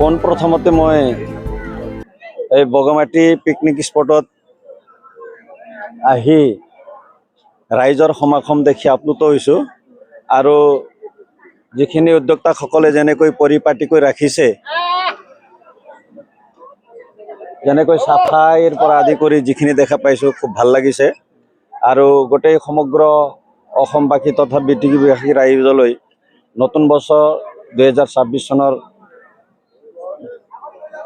পোনপ্ৰথমতে মই এই বগামাটি পিকনিক স্পটত আহি ৰাইজৰ সমাগম দেখি আপ্লুত হৈছোঁ আৰু যিখিনি উদ্যোক্তাসকলে যেনেকৈ পৰিপাটিকৈ ৰাখিছে, যেনেকৈ চাফাইৰ পৰা আদি কৰি যিখিনি দেখা পাইছোঁ খুব ভাল লাগিছে আৰু গোটেই সমগ্ৰ অসমবাসী তথা পৃথিৱীবাসী ৰাইজলৈ নতুন বছৰ 2026 চনৰ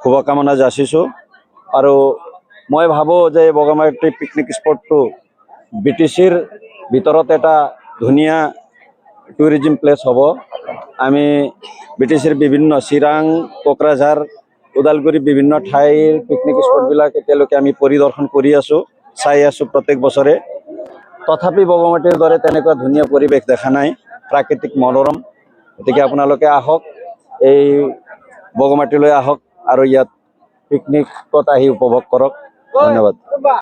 শুভকামনা যাচিছোঁ। আৰু মই ভাবোঁ যে বগামাটি পিকনিক স্পটটো BTCৰ ভিতৰত এটা ধুনীয়া টুৰিজিম প্লেচ হ'ব। আমি BTCৰ বিভিন্ন চিৰাং, কোকৰাঝাৰ, ওদালগুৰি বিভিন্ন ঠাইৰ পিকনিক স্পটবিলাক এতিয়ালৈকে আমি পৰিদৰ্শন কৰি আছোঁ, চাই আছোঁ প্ৰত্যেক বছৰে। তথাপি বগামাটিৰ দৰে তেনেকুৱা ধুনীয়া পৰিৱেশ দেখা নাই, প্ৰাকৃতিক মনোৰম। গতিকে আপোনালোকে আহক, এই বগামাটিলৈ আহক আৰু ইয়াত পিকনিকত আহি উপভোগ কৰক। ধন্যবাদ।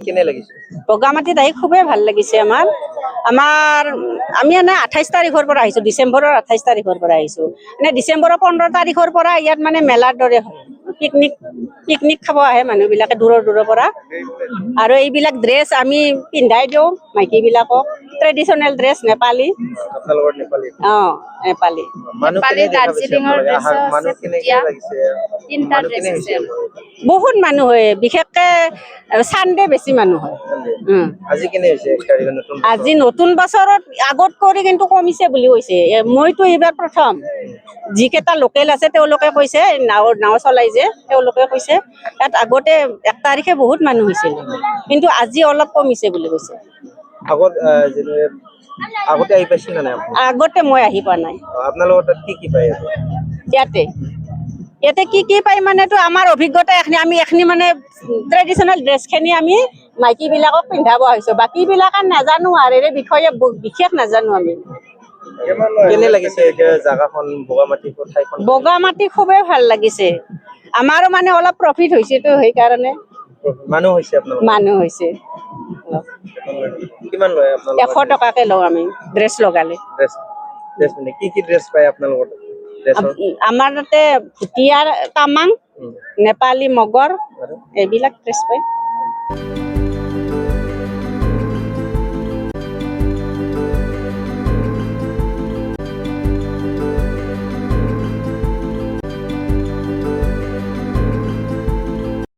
কেনে লাগিছে? বগামাটিত আহি খুবেই ভাল লাগিছে আমি এনে 28 তাৰিখৰ পৰা আহিছোঁ, ডিচেম্বৰৰ 28 তাৰিখৰ পৰা আহিছোঁ। এনে ডিচেম্বৰৰ 15 তাৰিখৰ পৰা ইয়াত মানে মেলাৰ দৰে হয়, পিকনিক খাব আহে মানুহবিলাকে দূৰৰ পৰা। আৰু এইবিলাক ড্ৰেছ আমি পিন্ধাই দিওঁ মাইকীবিলাকক, ট্ৰেডিশ্যনেল ড্ৰেছ নেপালী। আপোনালোকৰ নেপালী? অঁ, নেপালী। বহুত মানুহ হয়, বিশেষকে চানডে বেছি মানুহ হয়। আজি নতুন বছৰত আগত কৰি কিন্তু কমিছে বুলি কৈছে। মইতো এইবাৰ প্ৰথম, যিকেইটা লোকেল আছে তেওঁলোকে কৈছে, নাও চলাই যে তেওঁলোকে কৈছে ইয়াত আগতে 1 তাৰিখে বহুত মানুহ হৈছিল, কিন্তু আজি অলপ কমিছে বুলি কৈছে। আগতে আহি পাইছিল নে নাই? আগতে মই আহি পোৱা নাই। আপোনালোকৰ তাত কি পায় ইয়াতে কি পাই মানেতো আমাৰ অভিজ্ঞতা আমি এখিনি মানে ট্ৰেডিশ্যনেল ড্ৰেছখিনি আমি মাইকীবিলাকক পিন্ধাব আহিছোঁ, বাকীবিলাকে নাজানো আৰু এই বিষয়ে বিশেষ নাজানো আমি। কেনে লাগিছে জাগাখন ঠাইখন? বগামাটি খুবেই ভাল লাগিছে, আমাৰো মানে অলপ প্ৰফিট হৈছেতো, সেইকাৰণে মানুহ হৈছে। মানুহ হৈছে। কিমান লয় আপোনালোকৰ? 100 টকাকে লওঁ আমি ড্ৰেছ লগালে। কি ড্ৰেছ পায় আপোনালোকৰ? আমাৰ তাতে ভুটীয়া, তামাং, নেপালী, মগৰ এইবিলাক ড্ৰেছ পায়।